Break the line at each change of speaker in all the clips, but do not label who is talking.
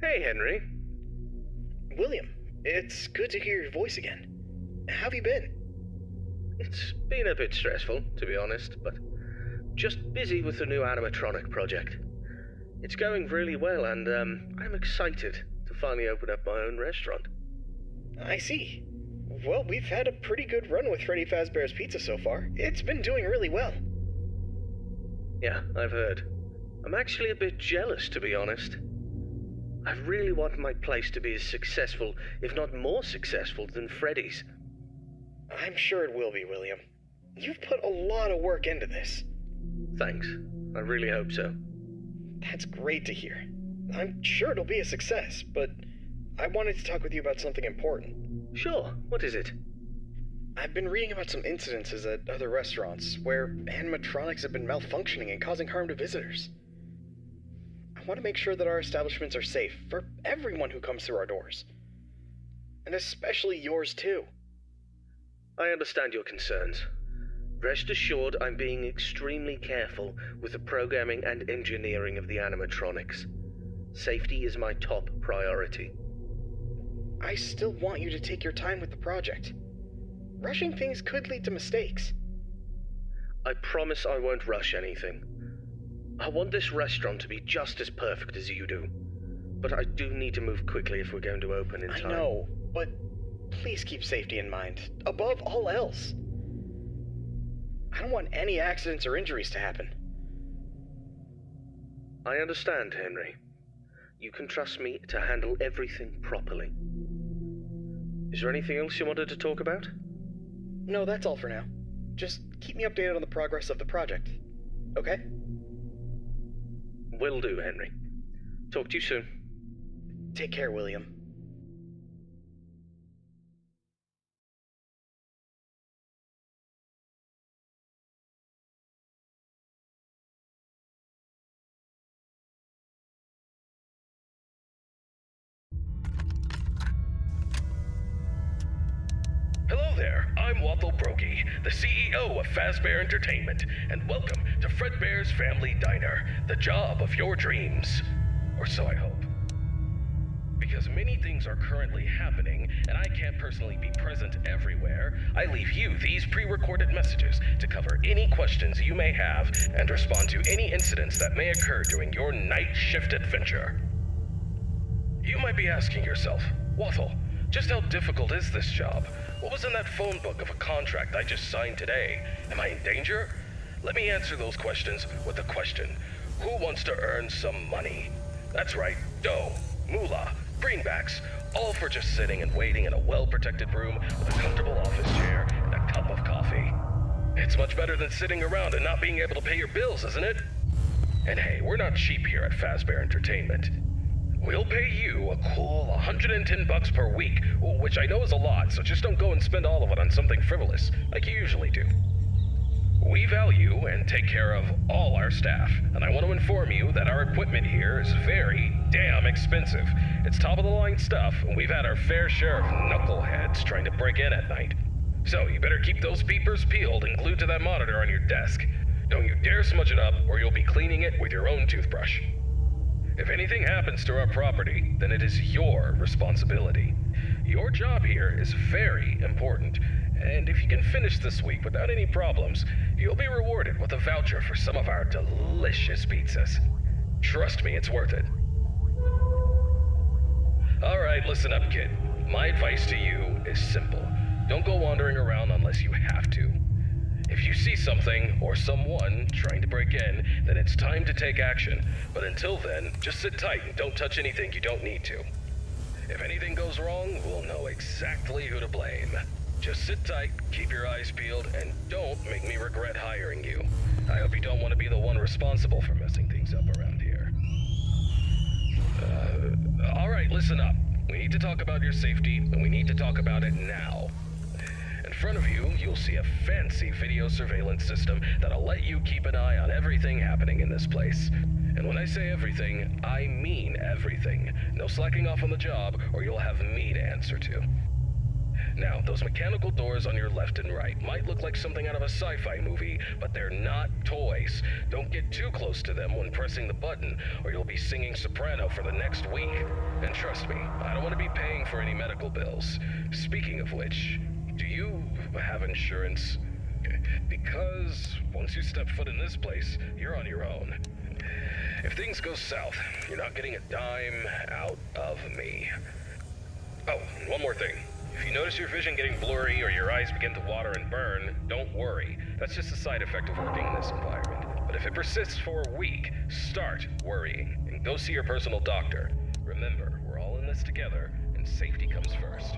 Hey, Henry.
William, it's good to hear your voice again. How have you been?
It's been a bit stressful, to be honest, but just busy with the new animatronic project. It's going really well, and I'm excited to finally open up my own restaurant.
I see. Well, we've had a pretty good run with Freddy Fazbear's Pizza so far. It's been doing really well.
Yeah, I've heard. I'm actually a bit jealous, to be honest. I really want my place to be as successful, if not more successful, than Freddy's.
I'm sure it will be, William. You've put a lot of work into this.
Thanks. I really hope so.
That's great to hear. I'm sure it'll be a success, but I wanted to talk with you about something important.
Sure, what is it?
I've been reading about some incidences at other restaurants where animatronics have been malfunctioning and causing harm to visitors. I want to make sure that our establishments are safe for everyone who comes through our doors. And especially yours too.
I understand your concerns. Rest assured I'm being extremely careful with the programming and engineering of the animatronics. Safety is my top priority.
I still want you to take your time with the project. Rushing things could lead to mistakes.
I promise I won't rush anything. I want this restaurant to be just as perfect as you do. But I do need to move quickly if we're going to open in time.
I know, but please keep safety in mind, above all else. I don't want any accidents or injuries to happen.
I understand, Henry. You can trust me to handle everything properly. Is there anything else you wanted to talk about?
No, that's all for now. Just keep me updated on the progress of the project, okay?
Will do, Henry. Talk to you soon.
Take care, William.
Hello there, I'm Waffle Brokey, the CEO of Fazbear Entertainment, and welcome to Fredbear's Family Diner, the job of your dreams. Or so I hope. Because many things are currently happening, and I can't personally be present everywhere, I leave you these pre-recorded messages to cover any questions you may have and respond to any incidents that may occur during your night shift adventure. You might be asking yourself, Waffle, just how difficult is this job? What was in that phone book of a contract I just signed today? Am I in danger? Let me answer those questions with a question. Who wants to earn some money? That's right, dough, moolah, greenbacks, all for just sitting and waiting in a well-protected room with a comfortable office chair and a cup of coffee. It's much better than sitting around and not being able to pay your bills, isn't it? And hey, we're not cheap here at Fazbear Entertainment. We'll pay you a cool $110 per week, which I know is a lot, so just don't go and spend all of it on something frivolous, like you usually do. We value and take care of all our staff, and I want to inform you that our equipment here is very damn expensive. It's top-of-the-line stuff, and we've had our fair share of knuckleheads trying to break in at night. So you better keep those peepers peeled and glued to that monitor on your desk. Don't you dare smudge it up, or you'll be cleaning it with your own toothbrush. If anything happens to our property, then it is your responsibility. Your job here is very important, and if you can finish this week without any problems, you'll be rewarded with a voucher for some of our delicious pizzas. Trust me, it's worth it. Alright, listen up, kid. My advice to you is simple. Don't go wandering around unless you have to. If you see something or someone trying to break in, then it's time to take action. But until then, just sit tight and don't touch anything you don't need to. If anything goes wrong, we'll know exactly who to blame. Just sit tight, keep your eyes peeled, and don't make me regret hiring you. I hope you don't want to be the one responsible for messing things up around here. Alright, listen up. We need to talk about your safety, and we need to talk about it now. In front of you, you'll see a fancy video surveillance system that'll let you keep an eye on everything happening in this place. And when I say everything, I mean everything. No slacking off on the job, or you'll have me to answer to. Now, those mechanical doors on your left and right might look like something out of a sci-fi movie, but they're not toys. Don't get too close to them when pressing the button, or you'll be singing soprano for the next week. And trust me, I don't want to be paying for any medical bills. Speaking of which, do you have insurance? Because once you step foot in this place, you're on your own. If things go south, you're not getting a dime out of me. Oh, and one more thing. If you notice your vision getting blurry or your eyes begin to water and burn, don't worry. That's just a side effect of working in this environment. But if it persists for a week, start worrying and go see your personal doctor. Remember, we're all in this together, and safety comes first.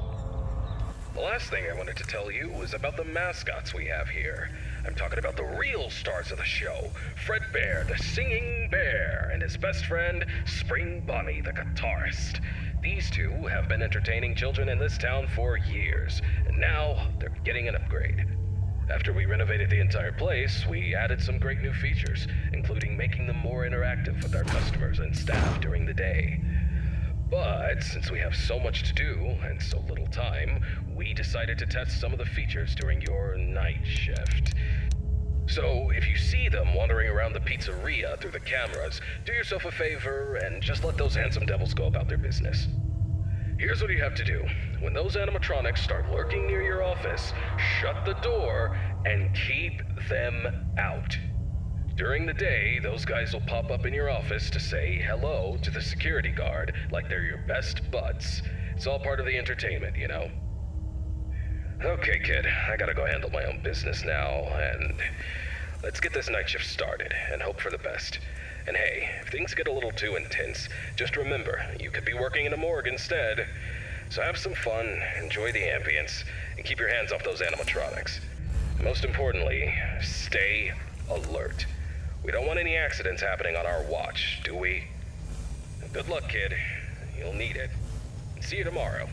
The last thing I wanted to tell you was about the mascots we have here. I'm talking about the real stars of the show, Fredbear, the singing bear, and his best friend, Spring Bonnie, the guitarist. These two have been entertaining children in this town for years, and now they're getting an upgrade. After we renovated the entire place, we added some great new features, including making them more interactive with our customers and staff during the day. But since we have so much to do and so little time, we decided to test some of the features during your night shift. So if you see them wandering around the pizzeria through the cameras, do yourself a favor and just let those handsome devils go about their business. Here's what you have to do. When those animatronics start lurking near your office, shut the door and keep them out. During the day, those guys will pop up in your office to say hello to the security guard like they're your best buds. It's all part of the entertainment, you know? Okay, kid, I gotta go handle my own business now, and let's get this night shift started and hope for the best. And hey, if things get a little too intense, just remember, you could be working in a morgue instead. So have some fun, enjoy the ambience, and keep your hands off those animatronics. Most importantly, stay alert. We don't want any accidents happening on our watch, do we? Good luck, kid. You'll need it. See you tomorrow.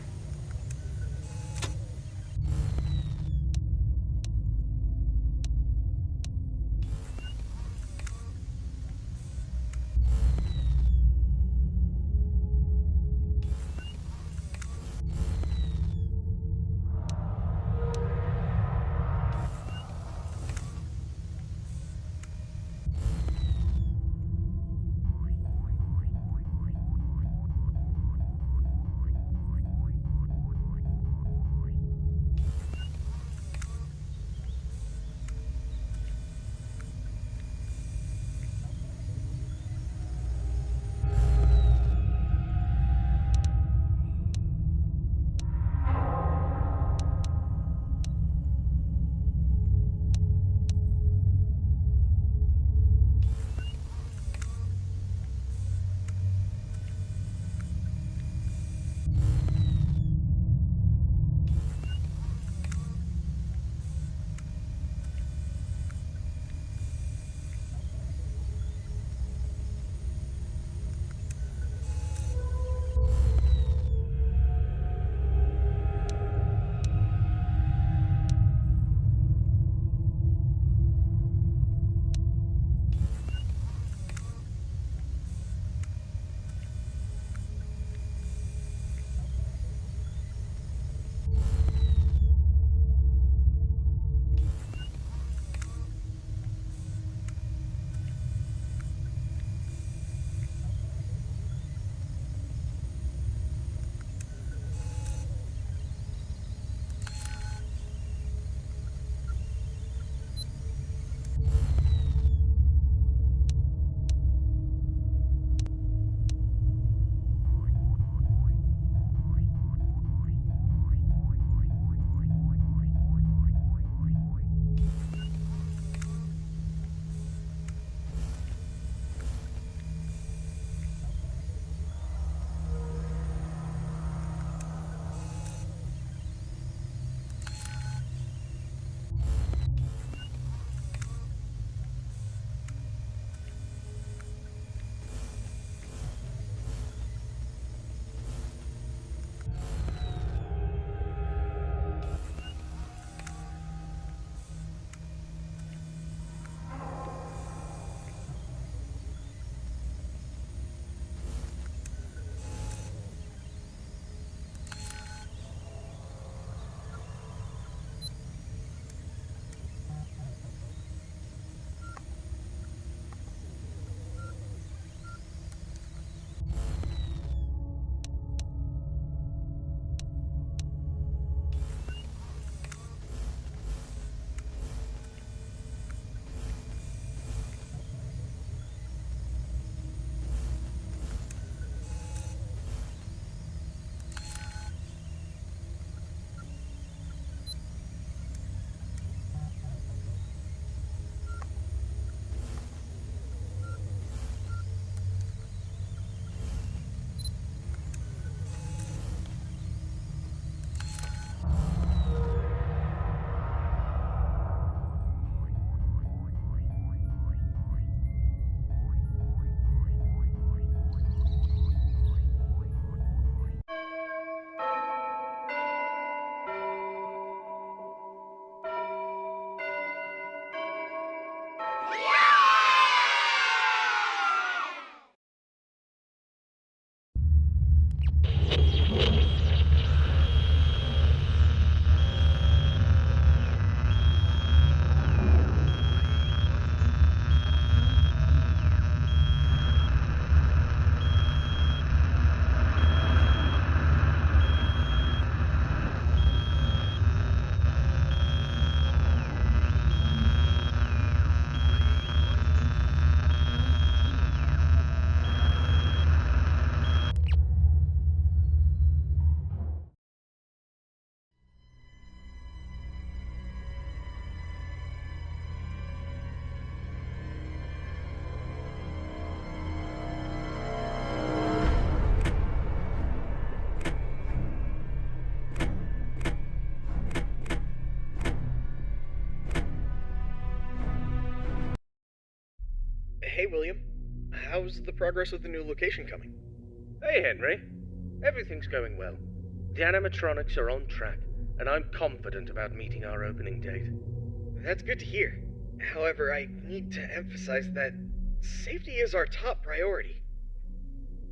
William. How's the progress with the new location coming?
Hey, Henry. Everything's going well. The animatronics are on track, and I'm confident about meeting our opening date.
That's good to hear. However, I need to emphasize that safety is our top priority.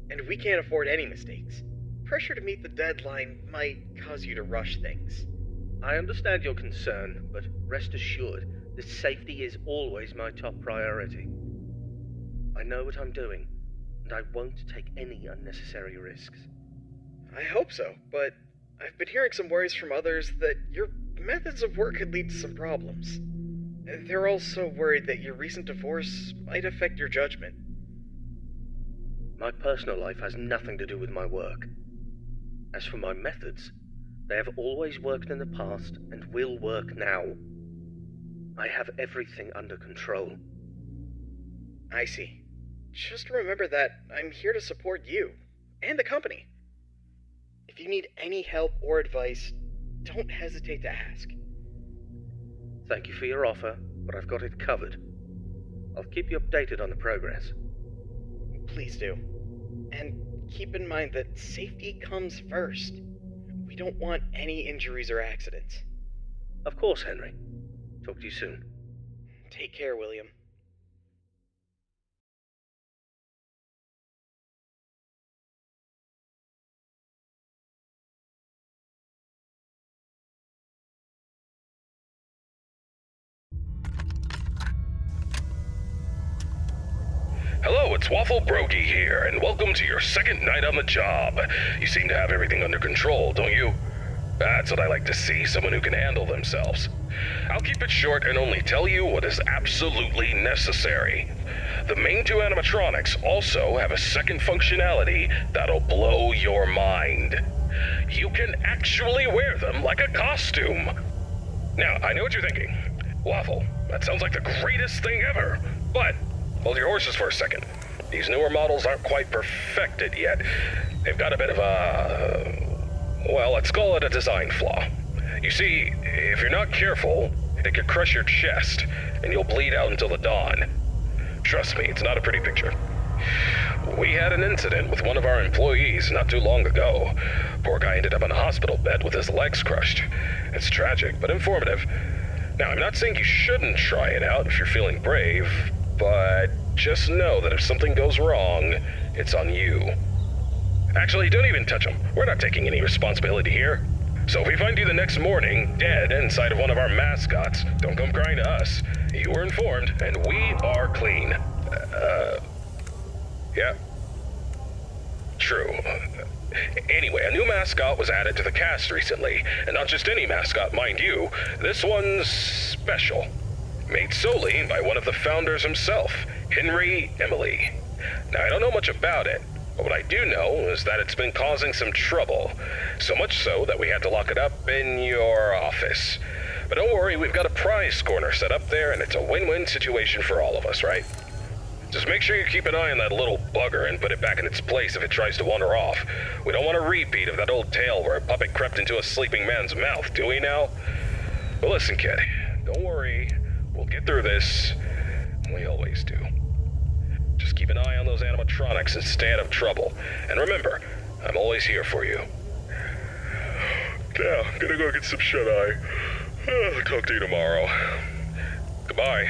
And we can't afford any mistakes. Pressure to meet the deadline might cause you to rush things.
I understand your concern, but rest assured that safety is always my top priority. I know what I'm doing, and I won't take any unnecessary risks.
I hope so, but I've been hearing some worries from others that your methods of work could lead to some problems. They're also worried that your recent divorce might affect your judgment.
My personal life has nothing to do with my work. As for my methods, they have always worked in the past and will work now. I have everything under control.
I see. Just remember that I'm here to support you and the company. If you need any help or advice, don't hesitate to ask.
Thank you for your offer, but I've got it covered. I'll keep you updated on the progress.
Please do. And keep in mind that safety comes first. We don't want any injuries or accidents.
Of course, Henry. Talk to you soon.
Take care, William.
Hello, it's Waffle Brokey here, and welcome to your second night on the job. You seem to have everything under control, don't you? That's what I like to see, someone who can handle themselves. I'll keep it short and only tell you what is absolutely necessary. The main two animatronics also have a second functionality that'll blow your mind. You can actually wear them like a costume. Now, I know what you're thinking. Waffle, that sounds like the greatest thing ever, but hold your horses for a second. These newer models aren't quite perfected yet. They've got a bit of well, let's call it a design flaw. You see, if you're not careful, it could crush your chest, and you'll bleed out until the dawn. Trust me, it's not a pretty picture. We had an incident with one of our employees not too long ago. Poor guy ended up in a hospital bed with his legs crushed. It's tragic, but informative. Now, I'm not saying you shouldn't try it out if you're feeling brave, but just know that if something goes wrong, it's on you. Actually, don't even touch him. We're not taking any responsibility here. So if we find you the next morning, dead inside of one of our mascots, don't come crying to us. You were informed, and we are clean. Yeah. True. Anyway, a new mascot was added to the cast recently, and not just any mascot, mind you. This one's special. Made solely by one of the founders himself, Henry Emily. Now, I don't know much about it, but what I do know is that it's been causing some trouble. So much so that we had to lock it up in your office. But don't worry, we've got a prize corner set up there, and it's a win-win situation for all of us, right? Just make sure you keep an eye on that little bugger and put it back in its place if it tries to wander off. We don't want a repeat of that old tale where a puppet crept into a sleeping man's mouth, do we now? But listen, kid, don't worry. We'll get through this. We always do. Just keep an eye on those animatronics and stay out of trouble. And remember, I'm always here for you. Now, I'm gonna go get some shut-eye. I'll talk to you tomorrow. Goodbye.